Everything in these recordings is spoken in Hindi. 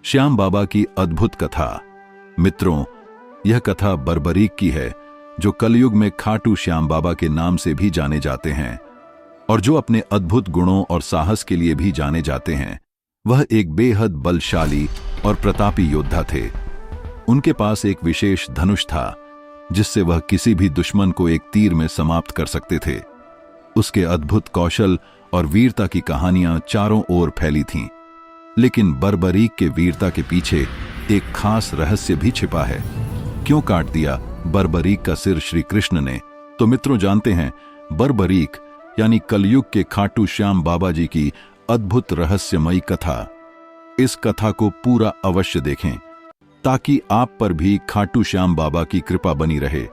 श्याम बाबा की अद्भुत कथा। मित्रों, यह कथा बरबरीक की है, जो कलयुग में खाटू श्याम बाबा के नाम से भी जाने जाते हैं और जो अपने अद्भुत गुणों और साहस के लिए भी जाने जाते हैं। वह एक बेहद बलशाली और प्रतापी योद्धा थे। उनके पास एक विशेष धनुष था, जिससे वह किसी भी दुश्मन को एक तीर में समाप्त कर सकते थे। उसके अद्भुत कौशल और वीरता की कहानियां चारों ओर फैली थीं। लेकिन बरबरीक के वीरता के पीछे एक खास रहस्य भी छिपा है। क्यों काट दिया बरबरीक का सिर श्री कृष्ण ने? तो मित्रों, जानते हैं बरबरीक यानी कलयुग के खाटू श्याम बाबा जी की अद्भुत रहस्यमयी कथा। इस कथा को पूरा अवश्य देखें, ताकि आप पर भी खाटू श्याम बाबा की कृपा बनी रहे।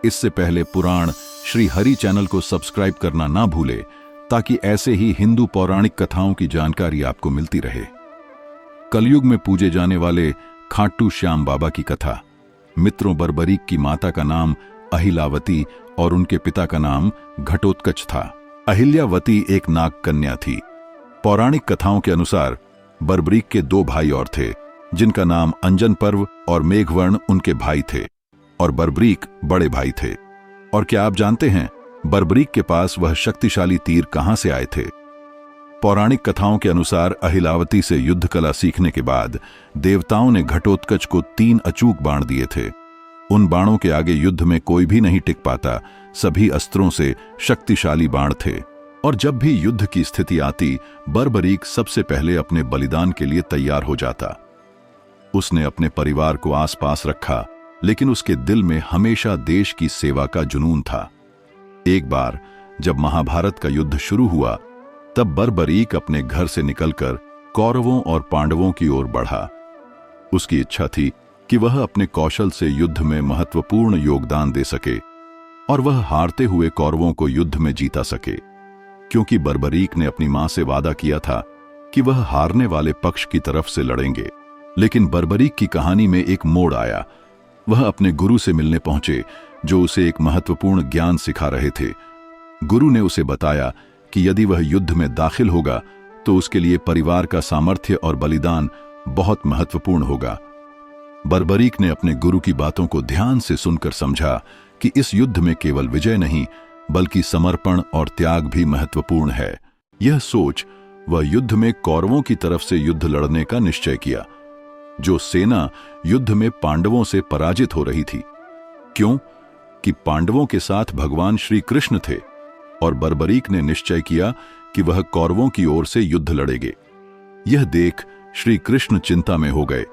इससे पहले पुराण श्री हरि चैनल को सब्सक्राइब करना ना भूले, ताकि ऐसे ही हिंदू पौराणिक कथाओं की जानकारी आपको मिलती रहे। कलयुग में पूजे जाने वाले खाटू श्याम बाबा की कथा। मित्रों, बरबरीक की माता का नाम अहिलावती और उनके पिता का नाम घटोत्कच था। अहिल्यावती एक नाग कन्या थी। पौराणिक कथाओं के अनुसार बरबरीक के दो भाई और थे, जिनका नाम अंजन पर्व और मेघवर्ण उनके भाई थे, और बरबरीक बड़े भाई थे। और क्या आप जानते हैं बरबरीक के पास वह शक्तिशाली तीर कहां से आए थे? पौराणिक कथाओं के अनुसार अहिलावती से युद्ध कला सीखने के बाद देवताओं ने घटोत्कच को 3 अचूक बाण दिए थे। उन बाणों के आगे युद्ध में कोई भी नहीं टिक पाता। सभी अस्त्रों से शक्तिशाली बाण थे, और जब भी युद्ध की स्थिति आती, बरबरीक सबसे पहले अपने बलिदान के लिए तैयार हो जाता। उसने अपने परिवार को आसपास रखा, लेकिन उसके दिल में हमेशा देश की सेवा का जुनून था। एक बार जब महाभारत का युद्ध शुरू हुआ, तब बरबरीक अपने घर से निकलकर कौरवों और पांडवों की ओर बढ़ा। उसकी इच्छा थी कि वह अपने कौशल से युद्ध में महत्वपूर्ण योगदान दे सके और वह हारते हुए कौरवों को युद्ध में जीता सके, क्योंकि बरबरीक ने अपनी मां से वादा किया था कि वह हारने वाले पक्ष की तरफ से लड़ेंगे। लेकिन बरबरीक की कहानी में एक मोड़ आया। वह अपने गुरु से मिलने पहुंचे, जो उसे एक महत्वपूर्ण ज्ञान सिखा रहे थे। गुरु ने उसे बताया कि यदि वह युद्ध में दाखिल होगा, तो उसके लिए परिवार का सामर्थ्य और बलिदान बहुत महत्वपूर्ण होगा। बरबरीक ने अपने गुरु की बातों को ध्यान से सुनकर समझा कि इस युद्ध में केवल विजय नहीं, बल्कि समर्पण और त्याग भी महत्वपूर्ण है। यह सोच वह युद्ध में कौरवों की तरफ से युद्ध लड़ने का निश्चय किया, जो सेना युद्ध में पांडवों से पराजित हो रही थी। क्यों? कि पांडवों के साथ भगवान श्री कृष्ण थे, और बरबरीक ने निश्चय किया कि वह कौरवों की ओर से युद्ध लड़ेंगे। यह देख श्री कृष्ण चिंता में हो गए,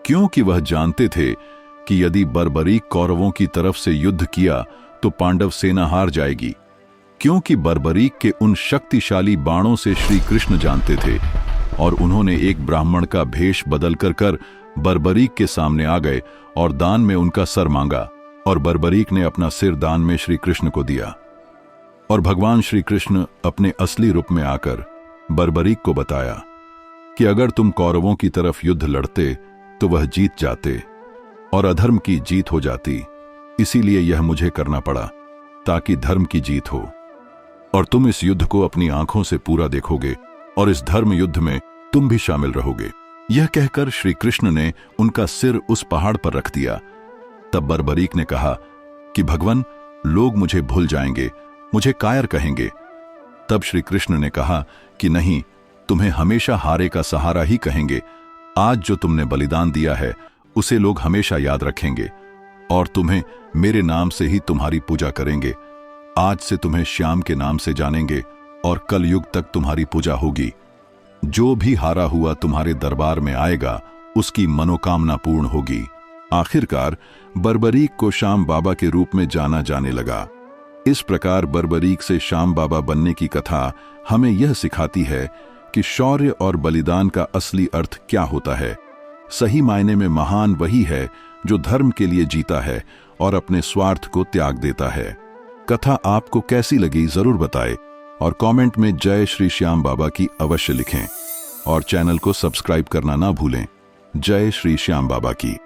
क्योंकि वह जानते थे कि यदि बरबरीक कौरवों की तरफ से युद्ध किया तो पांडव सेना हार जाएगी। क्योंकि बरबरीक के उन शक्तिशाली बाणों से श्री कृष्ण जानते थे, और उन्होंने एक ब्राह्मण का भेष बदल कर बरबरीक के सामने आ गए और दान में उनका सर मांगा, और बरबरीक ने अपना सिर दान में श्री कृष्ण को दिया। और भगवान श्री कृष्ण अपने असली रूप में आकर बरबरीक को बताया कि अगर तुम कौरवों की तरफ युद्ध लड़ते तो वह जीत जाते और अधर्म की जीत हो जाती। इसीलिए यह मुझे करना पड़ा, ताकि धर्म की जीत हो, और तुम इस युद्ध को अपनी आंखों से पूरा देखोगे, और इस धर्म युद्ध में तुम भी शामिल रहोगे। यह कहकर श्री कृष्ण ने उनका सिर उस पहाड़ पर रख दिया। तब बरबरीक ने कहा कि भगवान, लोग मुझे भूल जाएंगे, मुझे कायर कहेंगे। तब श्री कृष्ण ने कहा कि नहीं, तुम्हें हमेशा हारे का सहारा ही कहेंगे। आज जो तुमने बलिदान दिया है, उसे लोग हमेशा याद रखेंगे, और तुम्हें मेरे नाम से ही तुम्हारी पूजा करेंगे। आज से तुम्हें श्याम के नाम से जानेंगे, और कल युग तक तुम्हारी पूजा होगी। जो भी हारा हुआ तुम्हारे दरबार में आएगा, उसकी मनोकामना पूर्ण होगी। आखिरकार बरबरीक को श्याम बाबा के रूप में जाना जाने लगा। इस प्रकार बरबरीक से श्याम बाबा बनने की कथा हमें यह सिखाती है कि शौर्य और बलिदान का असली अर्थ क्या होता है। सही मायने में महान वही है जो धर्म के लिए जीता है और अपने स्वार्थ को त्याग देता है। कथा आपको कैसी लगी जरूर बताएं, और कमेंट में जय श्री श्याम बाबा की अवश्य लिखें, और चैनल को सब्सक्राइब करना ना भूलें। जय श्री श्याम बाबा की।